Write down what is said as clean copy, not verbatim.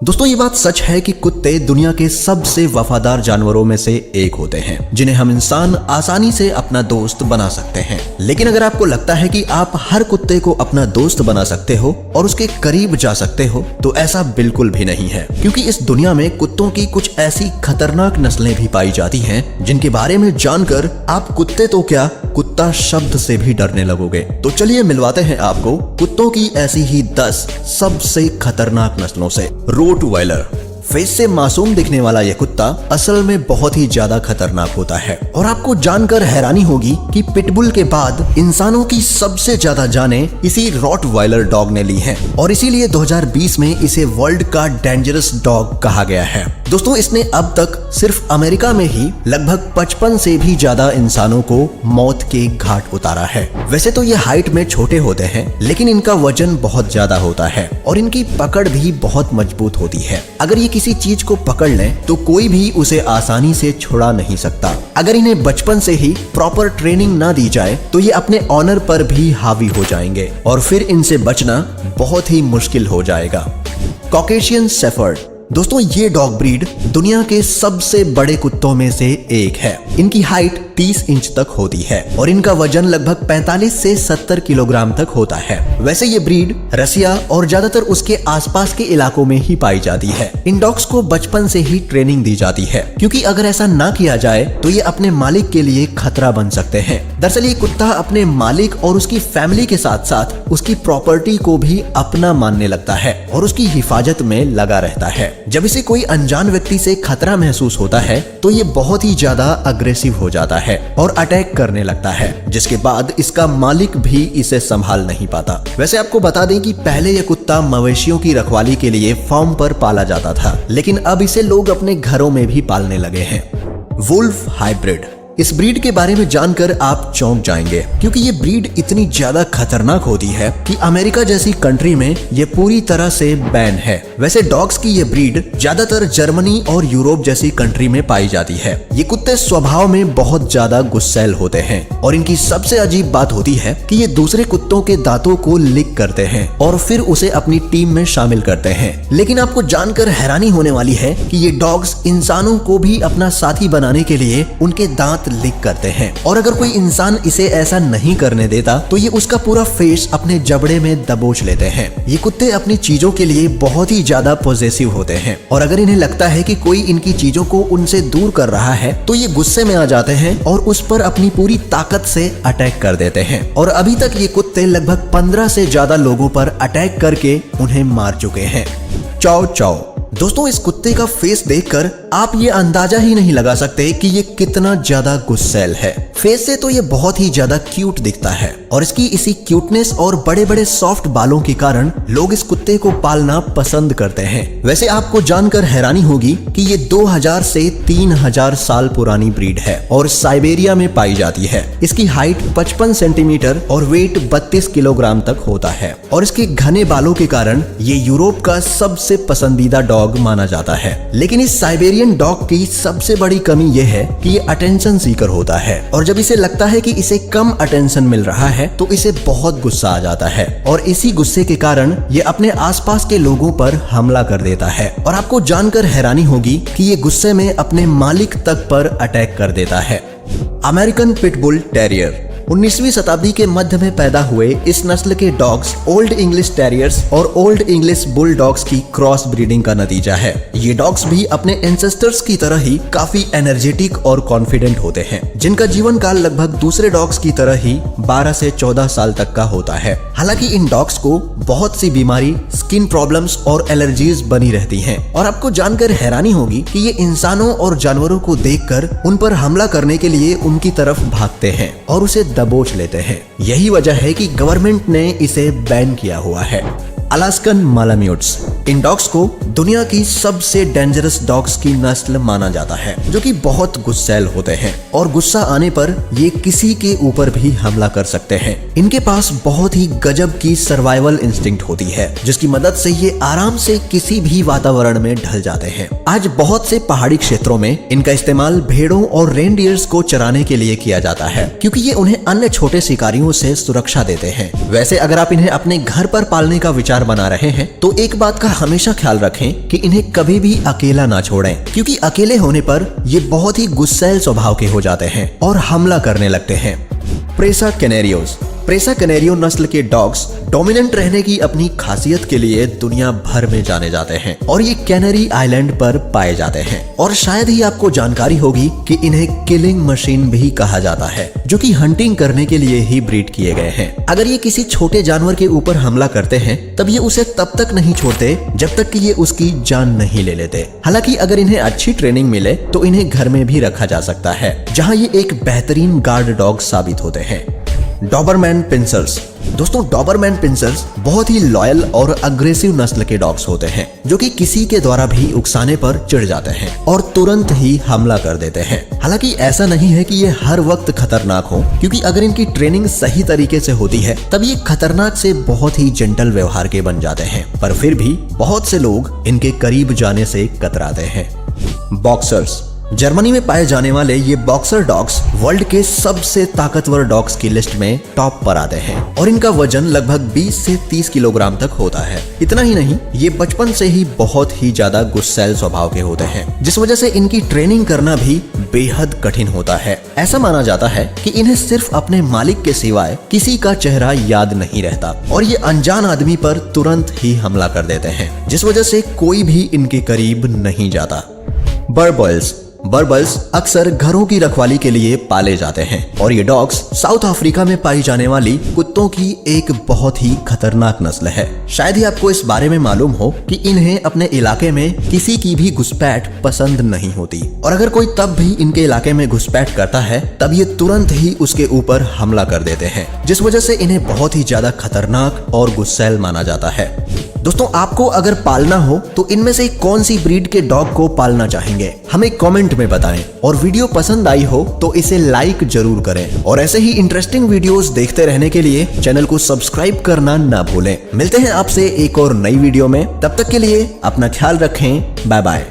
दोस्तों ये बात सच है कि कुत्ते दुनिया के सबसे वफादार जानवरों में से एक होते हैं जिन्हें हम इंसान आसानी से अपना दोस्त बना सकते हैं। लेकिन अगर आपको लगता है कि आप हर कुत्ते को अपना दोस्त बना सकते हो और उसके करीब जा सकते हो तो ऐसा बिल्कुल भी नहीं है, क्योंकि इस दुनिया में कुत्तों की कुछ ऐसी खतरनाक नस्लें भी पाई जाती हैं जिनके बारे में जानकर आप कुत्ते तो क्या कुत्ता शब्द से भी डरने लगोगे। तो चलिए मिलवाते हैं आपको कुत्तों की ऐसी ही 10 सबसे खतरनाक नस्लों से। रोटवाइलर। फेस से मासूम दिखने वाला यह कुत्ता असल में बहुत ही ज्यादा खतरनाक होता है और आपको जानकर हैरानी होगी कि पिटबुल के बाद इंसानों की सबसे ज्यादा जानें इसी रॉटवाइलर डॉग ने ली हैं और इसीलिए 2020 में इसे वर्ल्ड का डेंजरस डॉग कहा गया है। दोस्तों इसने अब तक सिर्फ अमेरिका में ही लगभग 55 से भी ज्यादा इंसानों को मौत के घाट उतारा है। वैसे तो ये हाइट में छोटे होते हैं लेकिन इनका वजन बहुत ज्यादा होता है और इनकी पकड़ भी बहुत मजबूत होती है। अगर ये किसी चीज को पकड़ लें तो कोई भी उसे आसानी से छुड़ा नहीं सकता। अगर इन्हें बचपन से ही प्रॉपर ट्रेनिंग ना दी जाए तो ये अपने ऑनर पर भी हावी हो जाएंगे और फिर इनसे बचना बहुत ही मुश्किल हो जाएगा। Caucasian shepherd. दोस्तों ये डॉग ब्रीड दुनिया के सबसे बड़े कुत्तों में से एक है। इनकी हाइट 30 इंच तक होती है और इनका वजन लगभग 45 से 70 किलोग्राम तक होता है। वैसे ये ब्रीड रसिया और ज्यादातर उसके आसपास के इलाकों में ही पाई जाती है। इन डॉग्स को बचपन से ही ट्रेनिंग दी जाती है क्योंकि अगर ऐसा ना किया जाए तो ये अपने मालिक के लिए खतरा बन सकते हैं। दरअसल ये कुत्ता अपने मालिक और उसकी फैमिली के साथ साथ उसकी प्रॉपर्टी को भी अपना मानने लगता है और उसकी हिफाजत में लगा रहता है। जब इसे कोई अनजान व्यक्ति से खतरा महसूस होता है तो ये बहुत ही ज्यादा अग्रेसिव हो जाता है और अटैक करने लगता है, जिसके बाद इसका मालिक भी इसे संभाल नहीं पाता। वैसे आपको बता दें कि पहले यह कुत्ता मवेशियों की रखवाली के लिए फार्म पर पाला जाता था, लेकिन अब इसे लोग अपने घरों में भी पालने लगे हैं। Wolf hybrid. इस ब्रीड के बारे में जानकर आप चौंक जाएंगे क्योंकि ये ब्रीड इतनी ज्यादा खतरनाक होती है कि अमेरिका जैसी कंट्री में ये पूरी तरह से बैन है। वैसे डॉग्स की ये ब्रीड ज्यादातर जर्मनी और यूरोप जैसी कंट्री में पाई जाती है। ये कुत्ते स्वभाव में बहुत ज्यादा गुस्सैल होते हैं और इनकी सबसे अजीब बात होती है कि ये दूसरे कुत्तों के दांतों को लिक करते हैं और फिर उसे अपनी टीम में शामिल करते हैं। लेकिन आपको जानकर हैरानी होने वाली है कि ये डॉग्स इंसानों को भी अपना साथी बनाने के लिए उनके दांत लीक करते हैं और अगर कोई इंसान इसे ऐसा नहीं करने देता तो ये उसका पूरा फेस अपने जबड़े में दबोच लेते हैं। ये कुत्ते अपनी चीजों के लिए बहुत ही ज्यादा पॉजेसिव होते हैं और अगर इन्हें लगता है कि कोई इनकी चीजों को उनसे दूर कर रहा है तो ये गुस्से में आ जाते हैं और उस पर अपनी पूरी ताकत से अटैक कर देते हैं। और अभी तक ये कुत्ते लगभग 15 से ज्यादा लोगों पर अटैक करके उन्हें मार चुके हैं। चाओ चाओ। दोस्तों इस कुत्ते का फेस देखकर आप ये अंदाजा ही नहीं लगा सकते कि ये कितना ज्यादा गुस्सैल है। फेस से तो ये बहुत ही ज्यादा क्यूट दिखता है और इसकी इसी क्यूटनेस और बड़े बड़े सॉफ्ट बालों के कारण लोग इस कुत्ते को पालना पसंद करते हैं। वैसे आपको जानकर हैरानी होगी कि ये 2000 से 3000 साल पुरानी ब्रीड है और साइबेरिया में पाई जाती है। इसकी हाइट 55 सेंटीमीटर और वेट 32 किलोग्राम तक होता है और इसके घने बालों के कारण ये यूरोप का सबसे पसंदीदा डॉग माना जाता है। लेकिन इस साइबेरियन डॉग की सबसे बड़ी कमी यह है कि ये अटेंशन सीकर होता है और जब इसे लगता है कि इसे कम अटेंशन मिल रहा है तो इसे बहुत गुस्सा आ जाता है और इसी गुस्से के कारण ये अपने आसपास के लोगों पर हमला कर देता है। और आपको जानकर हैरानी होगी कि ये गुस्से में अपने मालिक तक पर अटैक कर देता है। American pitbull terrier. 19वीं शताब्दी के मध्य में पैदा हुए इस नस्ल के डॉग्स ओल्ड इंग्लिश टेरियर्स और ओल्ड इंग्लिश बुल डॉग्स की क्रॉस ब्रीडिंग का नतीजा है। ये डॉग्स भी अपने एंसेस्टर्स की तरह ही काफी एनर्जेटिक और कॉन्फिडेंट होते हैं, जिनका जीवन काल लगभग दूसरे डॉग्स की तरह ही 12 से 14 साल तक का होता है। हालांकि इन डॉग्स को बहुत सी बीमारी, स्किन प्रॉब्लम्स और एलर्जीज बनी रहती हैं और आपको जानकर हैरानी होगी कि ये इंसानों और जानवरों को देखकर उन पर हमला करने के लिए उनकी तरफ भागते हैं और उसे दबोच लेते हैं। यही वजह है कि गवर्नमेंट ने इसे बैन किया हुआ है। अलास्कन मालाम्यूट्स। इन डॉग्स को दुनिया की सबसे डेंजरस डॉग्स की नस्ल माना जाता है, जो कि बहुत गुस्सैल होते हैं और गुस्सा आने पर ये किसी के ऊपर भी हमला कर सकते हैं। इनके पास बहुत ही गजब की सर्वाइवल इंस्टिंक्ट होती है, जिसकी मदद से ये आराम से किसी भी वातावरण में ढल जाते हैं। आज बहुत से पहाड़ी क्षेत्रों में इनका इस्तेमाल भेड़ों और रेनडियर्स को चराने के लिए किया जाता है, क्योंकि ये उन्हें अन्य छोटे शिकारियों से सुरक्षा देते हैं। वैसे अगर आप इन्हें अपने घर पर पालने का विचार प्यार बना रहे हैं तो एक बात का हमेशा ख्याल रखें कि इन्हें कभी भी अकेला ना छोड़ें, क्योंकि अकेले होने पर ये बहुत ही गुस्सैल स्वभाव के हो जाते हैं और हमला करने लगते हैं। प्रेसा कैनेरियोस। प्रेसा कैनेरियो नस्ल के डॉग्स डोमिनेंट रहने की अपनी खासियत के लिए दुनिया भर में जाने जाते हैं और ये कैनरी आइलैंड पर पाए जाते हैं। और शायद ही आपको जानकारी होगी कि इन्हें किलिंग मशीन भी कहा जाता है, जो कि हंटिंग करने के लिए ही ब्रीड किए गए हैं। अगर ये किसी छोटे जानवर के ऊपर हमला करते हैं तब ये उसे तब तक नहीं छोड़ते जब तक कि ये उसकी जान नहीं ले लेते। हालांकि अगर इन्हें अच्छी ट्रेनिंग मिले तो इन्हें घर में भी रखा जा सकता है, जहां ये एक बेहतरीन गार्ड डॉग साबित होते हैं। Doberman pinschers. दोस्तों, डॉबरमैन पिंसर्स बहुत ही लॉयल और अग्रेसिव नस्ल के डॉग्स होते हैं, जो कि किसी के द्वारा भी उकसाने पर चिढ़ जाते हैं और तुरंत ही हमला कर देते हैं। हालांकि ऐसा नहीं है कि ये हर वक्त खतरनाक हो, क्योंकि अगर इनकी ट्रेनिंग सही तरीके से होती है तब ये खतरनाक से बहुत ही जेंटल व्यवहार के बन जाते हैं, पर फिर भी बहुत से लोग इनके करीब जाने से कतराते हैं। बॉक्सर्स। जर्मनी में पाए जाने वाले ये बॉक्सर डॉग्स वर्ल्ड के सबसे ताकतवर डॉग्स की लिस्ट में टॉप पर आते हैं और इनका वजन लगभग 20 से 30 किलोग्राम तक होता है। इतना ही नहीं, ये बचपन से ही बहुत ही ज्यादा गुस्सैल स्वभाव के होते हैं, जिस वजह से इनकी ट्रेनिंग करना भी बेहद कठिन होता है। ऐसा माना जाता है कि इन्हें सिर्फ अपने मालिक के सिवाय किसी का चेहरा याद नहीं रहता और ये अनजान आदमी पर तुरंत ही हमला कर देते हैं, जिस वजह से कोई भी इनके करीब नहीं जाता। बर्बल्स। बर्बल्स अक्सर घरों की रखवाली के लिए पाले जाते हैं और ये डॉग्स साउथ अफ्रीका में पाई जाने वाली कुत्तों की एक बहुत ही खतरनाक नस्ल है। शायद ही आपको इस बारे में मालूम हो कि इन्हें अपने इलाके में किसी की भी घुसपैठ पसंद नहीं होती और अगर कोई तब भी इनके इलाके में घुसपैठ करता है तब ये तुरंत ही उसके ऊपर हमला कर देते हैं, जिस वजह से इन्हें बहुत ही ज्यादा खतरनाक और गुस्सैल माना जाता है। दोस्तों, आपको अगर पालना हो तो इनमें से कौन सी ब्रीड के डॉग को पालना चाहेंगे, हमें कमेंट में बताएं। और वीडियो पसंद आई हो तो इसे लाइक जरूर करें और ऐसे ही इंटरेस्टिंग वीडियोस देखते रहने के लिए चैनल को सब्सक्राइब करना ना भूलें। मिलते हैं आपसे एक और नई वीडियो में, तब तक के लिए अपना ख्याल रखें। Bye bye.